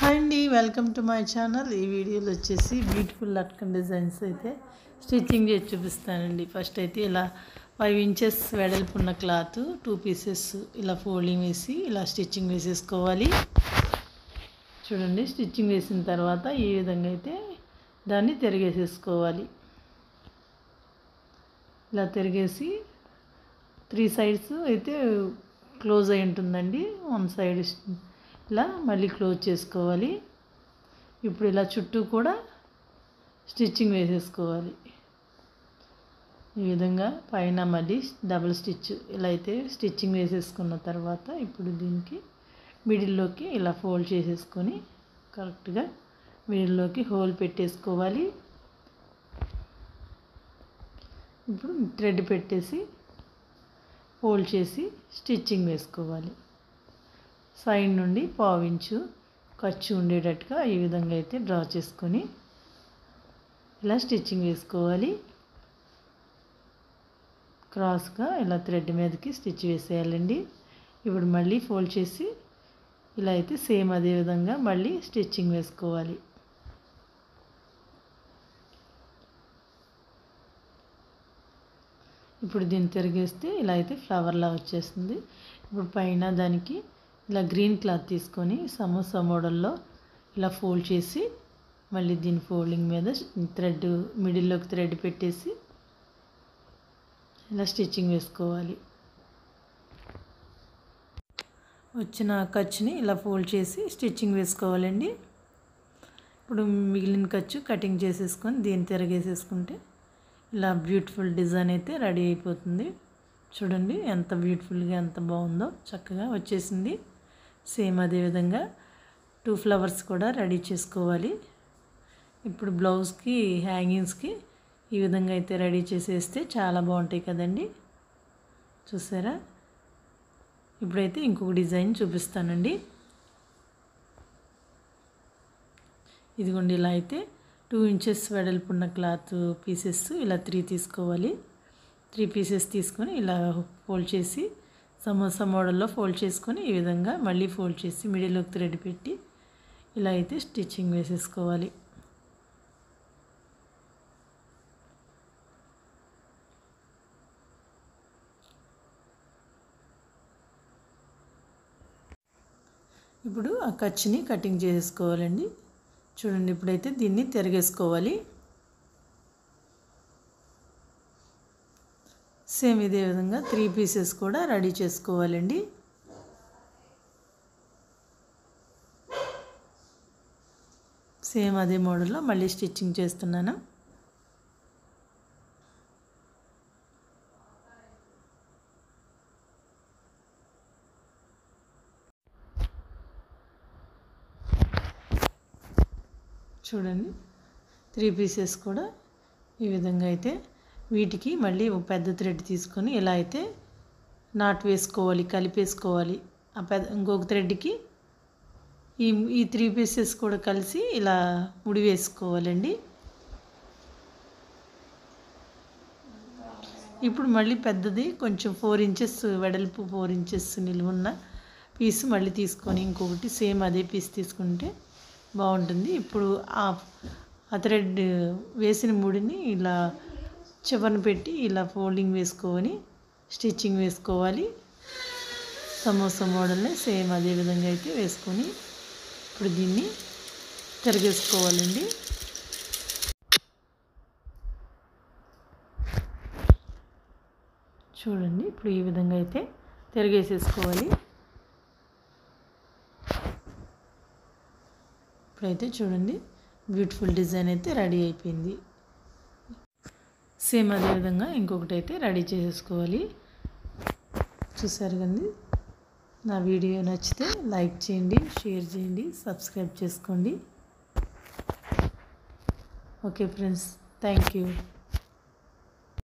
Hi అండి, welcome to my channel. ఈ వీడియోలో వచ్చేసి బ్యూటిఫుల్ లట్కన్ డిజైన్స్ అయితే స్టిచ్చింగ్ చేసి చూపిస్తానండి. ఫస్ట్ అయితే ఇలా 5 ఇంచెస్ వెడల్పు ఉన్న క్లాత్ 2 పీసెస్ ఇలా ఫోల్డింగ్ వేసి ఇలా స్టిచ్చింగ్ వేసేసుకోవాలి. చూడండి, స్టిచ్చింగ్ వేసిన తర్వాత ఈ విధంగా అయితే దాన్ని తిరిగేసేసుకోవాలి. ఇలా తిరిగేసి 3 సైడ్స్ అయితే క్లోజ్ అయి ఉంటుందండి. 1 సైడ్ ఇలా మళ్ళీ క్లోజ్ చేసుకోవాలి. ఇప్పుడు ఇలా చుట్టూ కూడా స్టిచ్చింగ్ వేసేసుకోవాలి. ఈ విధంగా పైన మళ్ళీ డబుల్ స్టిచ్ ఇలా అయితే స్టిచ్చింగ్ వేసేసుకున్న తర్వాత ఇప్పుడు దీనికి మిడిల్లోకి ఇలా ఫోల్డ్ చేసేసుకొని కరెక్ట్గా మిడిల్లోకి హోల్ పెట్టేసుకోవాలి. ఇప్పుడు థ్రెడ్ పెట్టేసి ఫోల్డ్ చేసి స్టిచ్చింగ్ వేసుకోవాలి. సైడ్ నుండి 1/2 ఇంచు ఖర్చు ఉండేటట్టుగా ఈ విధంగా అయితే డ్రా చేసుకొని ఇలా స్టిచ్చింగ్ వేసుకోవాలి. క్రాస్గా ఇలా థ్రెడ్ మీదకి స్టిచ్ వేసేయాలండి. ఇప్పుడు మళ్ళీ ఫోల్డ్ చేసి ఇలా అయితే సేమ్ అదే విధంగా మళ్ళీ స్టిచ్చింగ్ వేసుకోవాలి. ఇప్పుడు దీన్ని తిరిగేస్తే ఇలా అయితే ఫ్లవర్లా వచ్చేస్తుంది. ఇప్పుడు పైన దానికి ఇలా గ్రీన్ క్లాత్ తీసుకొని సమోసా మోడల్లో ఇలా ఫోల్డ్ చేసి మళ్ళీ దీని ఫోల్డింగ్ మీద థ్రెడ్ మిడిల్లోకి థ్రెడ్ పెట్టేసి ఇలా స్టిచ్చింగ్ వేసుకోవాలి. వచ్చిన ఖర్చుని ఇలా ఫోల్డ్ చేసి స్టిచ్చింగ్ వేసుకోవాలండి. ఇప్పుడు మిగిలిన ఖర్చు కటింగ్ చేసేసుకొని దీన్ని తిరగేసేసుకుంటే ఇలా బ్యూటిఫుల్ డిజైన్ అయితే రెడీ అయిపోతుంది. చూడండి ఎంత బ్యూటిఫుల్గా ఎంత బాగుందో, చక్కగా వచ్చేసింది. సేమ్ అదే విధంగా 2 ఫ్లవర్స్ కూడా రెడీ చేసుకోవాలి. ఇప్పుడు బ్లౌజ్కి హ్యాంగింగ్స్కి ఈ విధంగా అయితే రెడీ చేసేస్తే చాలా బాగుంటాయి కదండి. చూసారా? ఇప్పుడైతే ఇంకొక డిజైన్ చూపిస్తానండి. ఇదిగోండి, ఇలా అయితే 2 ఇంచెస్ వెడల్పు ఉన్న క్లాత్ పీసెస్ ఇలా 3 తీసుకోవాలి. 3 పీసెస్ తీసుకొని ఇలా ఫోల్డ్ చేసి సమోసా మోడల్లో ఫోల్డ్ చేసుకొని ఈ విధంగా మళ్ళీ ఫోల్డ్ చేసి మిడిల్లోకి థ్రెడ్ పెట్టి ఇలా అయితే స్టిచ్చింగ్ వేసేసుకోవాలి. ఇప్పుడు ఆ ఖర్చుని కటింగ్ చేసేసుకోవాలండి. చూడండి, ఇప్పుడైతే దీన్ని తిరగేసుకోవాలి. సేమ్ ఇదే విధంగా 3 పీసెస్ కూడా రెడీ చేసుకోవాలండి. సేమ్ అదే మోడల్లో మళ్ళీ స్టిచ్చింగ్ చేస్తున్నాను. చూడండి, 3 పీసెస్ కూడా ఈ విధంగా అయితే వీటికి మళ్ళీ ఒక పెద్ద థ్రెడ్ తీసుకొని ఇలా అయితే నాట్ వేసుకోవాలి, కలిపేసుకోవాలి. ఆ ఇంకొక థ్రెడ్కి ఈ 3 పీసెస్ కూడా కలిసి ఇలా ముడి వేసుకోవాలండి. ఇప్పుడు మళ్ళీ పెద్దది కొంచెం 4 ఇంచెస్ వెడల్పు 4 ఇంచెస్ నిలువున్న పీస్ మళ్ళీ తీసుకొని ఇంకొకటి సేమ్ అదే పీస్ తీసుకుంటే బాగుంటుంది. ఇప్పుడు ఆ థ్రెడ్ వేసిన ముడిని ఇలా చివరన పెట్టి ఇలా ఫోల్డింగ్ వేసుకొని స్టిచ్చింగ్ వేసుకోవాలి. సమోసా మోడల్ని సేమ్ అదే విధంగా అయితే వేసుకొని ఇప్పుడు దీన్ని తిరగేసుకోవాలండి. చూడండి, ఇప్పుడు ఈ విధంగా అయితే తిరగేసేసుకోవాలి. ఇప్పుడైతే చూడండి, బ్యూటిఫుల్ డిజైన్ అయితే రెడీ అయిపోయింది. సేమ్ అదే విధంగా ఇంకొకటి అయితే రెడీ చేసేసుకోవాలి. చూసారు కండి, నా వీడియో నచ్చితే లైక్ చేయండి, షేర్ చేయండి, సబ్స్క్రైబ్ చేసుకోండి. Okay friends, thank you.